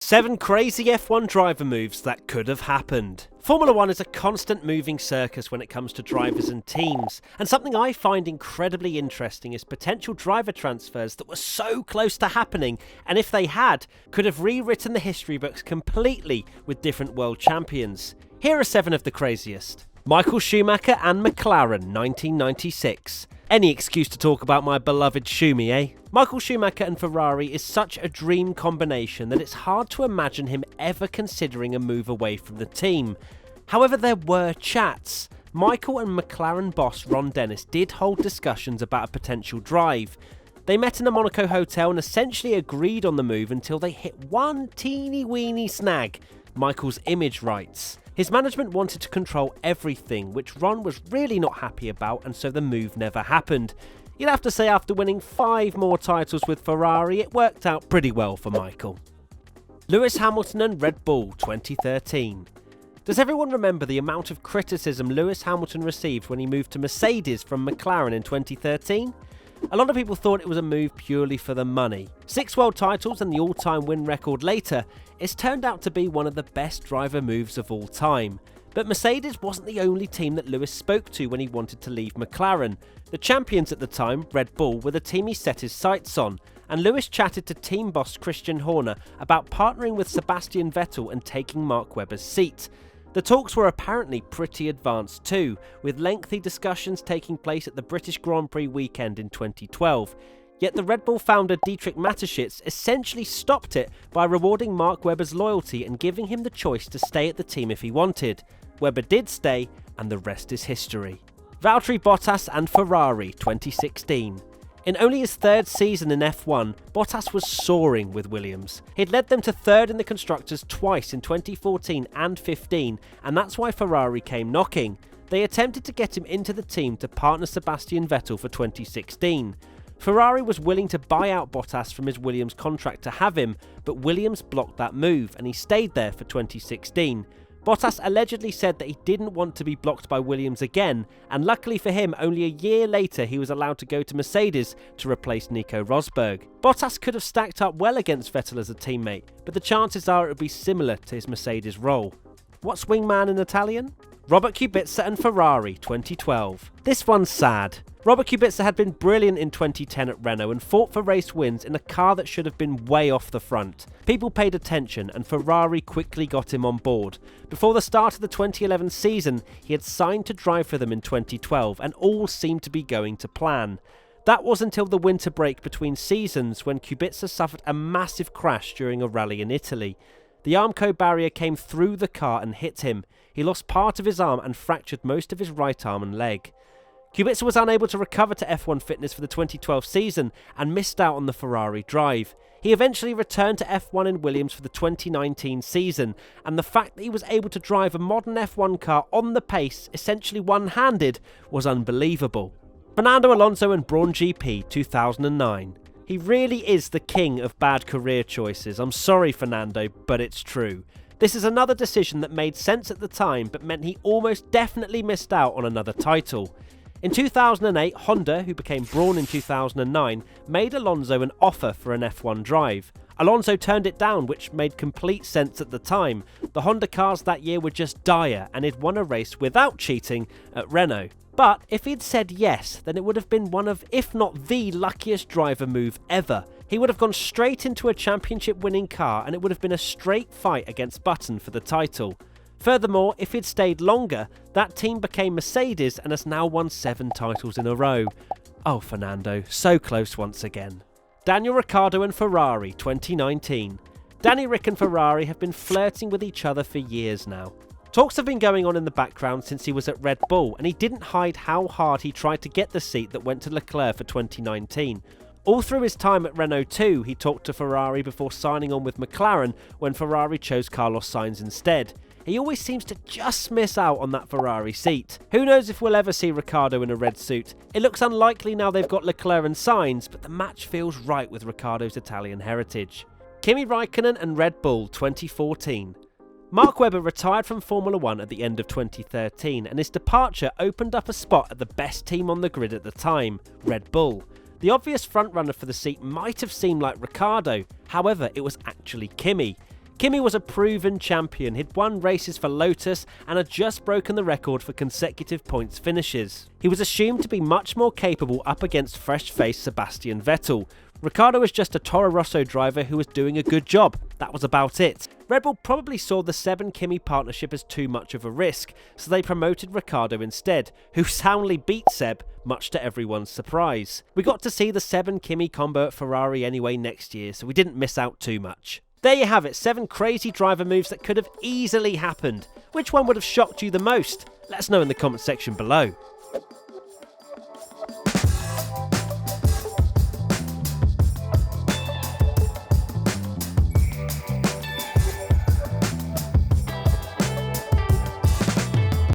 7 crazy F1 driver moves that could have happened. Formula 1 is a constant moving circus when it comes to drivers and teams, and something I find incredibly interesting is potential driver transfers that were so close to happening, and if they had, could have rewritten the history books completely with different world champions. Here are 7 of the craziest. Michael Schumacher and McLaren 1996. Any excuse to talk about my beloved Schumi, eh? Michael Schumacher and Ferrari is such a dream combination that it's hard to imagine him ever considering a move away from the team. However, there were chats. Michael and McLaren boss Ron Dennis did hold discussions about a potential drive. They met in a Monaco hotel and essentially agreed on the move until they hit one teeny weeny snag: Michael's image rights. His management wanted to control everything, which Ron was really not happy about, and so the move never happened. You'd have to say after winning 5 more titles with Ferrari, it worked out pretty well for Michael. Lewis Hamilton and Red Bull 2013. Does everyone remember the amount of criticism Lewis Hamilton received when he moved to Mercedes from McLaren in 2013? A lot of people thought it was a move purely for the money. 6 world titles and the all-time win record later, it's turned out to be one of the best driver moves of all time. But Mercedes wasn't the only team that Lewis spoke to when he wanted to leave McLaren. The champions at the time, Red Bull, were the team he set his sights on, and Lewis chatted to team boss Christian Horner about partnering with Sebastian Vettel and taking Mark Webber's seat. The talks were apparently pretty advanced too, with lengthy discussions taking place at the British Grand Prix weekend in 2012. Yet the Red Bull founder Dietrich Mateschitz essentially stopped it by rewarding Mark Webber's loyalty and giving him the choice to stay at the team if he wanted. Webber did stay, and the rest is history. Valtteri Bottas and Ferrari 2016. In only his 3rd season in F1, Bottas was soaring with Williams. He'd led them to 3rd in the Constructors twice in 2014 and 15, and that's why Ferrari came knocking. They attempted to get him into the team to partner Sebastian Vettel for 2016. Ferrari was willing to buy out Bottas from his Williams contract to have him, but Williams blocked that move and he stayed there for 2016. Bottas allegedly said that he didn't want to be blocked by Williams again, and luckily for him, only a year later he was allowed to go to Mercedes to replace Nico Rosberg. Bottas could have stacked up well against Vettel as a teammate, but the chances are it would be similar to his Mercedes role. What's wingman in Italian? Robert Kubica and Ferrari 2012. This one's sad. Robert Kubica had been brilliant in 2010 at Renault and fought for race wins in a car that should have been way off the front. People paid attention and Ferrari quickly got him on board. Before the start of the 2011 season, he had signed to drive for them in 2012 and all seemed to be going to plan. That was until the winter break between seasons when Kubica suffered a massive crash during a rally in Italy. The Armco barrier came through the car and hit him. He lost part of his arm and fractured most of his right arm and leg. Kubica was unable to recover to F1 fitness for the 2012 season and missed out on the Ferrari drive. He eventually returned to F1 in Williams for the 2019 season, and the fact that he was able to drive a modern F1 car on the pace, essentially one-handed, was unbelievable. Fernando Alonso and Brawn GP 2009. He really is the king of bad career choices. I'm sorry, Fernando, but it's true. This is another decision that made sense at the time, but meant he almost definitely missed out on another title. In 2008, Honda, who became Brawn in 2009, made Alonso an offer for an F1 drive. Alonso turned it down, which made complete sense at the time. The Honda cars that year were just dire, and he'd won a race without cheating at Renault. But if he'd said yes, then it would have been one of, if not the luckiest driver move ever. He would have gone straight into a championship-winning car, and it would have been a straight fight against Button for the title. Furthermore, if he'd stayed longer, that team became Mercedes and has now won 7 titles in a row. Oh, Fernando, so close once again. Daniel Ricciardo and Ferrari 2019. Danny Ric and Ferrari have been flirting with each other for years now. Talks have been going on in the background since he was at Red Bull, and he didn't hide how hard he tried to get the seat that went to Leclerc for 2019. All through his time at Renault too, he talked to Ferrari before signing on with McLaren when Ferrari chose Carlos Sainz instead. He always seems to just miss out on that Ferrari seat. Who knows if we'll ever see Ricciardo in a red suit? It looks unlikely now they've got Leclerc and Sainz, but the match feels right with Ricciardo's Italian heritage. Kimi Raikkonen and Red Bull 2014. Mark Webber retired from Formula 1 at the end of 2013, and his departure opened up a spot at the best team on the grid at the time, Red Bull. The obvious frontrunner for the seat might have seemed like Ricciardo, however it was actually Kimi. Kimi was a proven champion, he'd won races for Lotus and had just broken the record for consecutive points finishes. He was assumed to be much more capable up against fresh-faced Sebastian Vettel. Ricciardo was just a Toro Rosso driver who was doing a good job. That was about it. Red Bull probably saw the 7-Kimi partnership as too much of a risk, so they promoted Ricciardo instead, who soundly beat Seb, much to everyone's surprise. We got to see the 7-Kimi combo at Ferrari anyway next year, so we didn't miss out too much. There you have it, 7 crazy driver moves that could have easily happened. Which one would have shocked you the most? Let us know in the comment section below.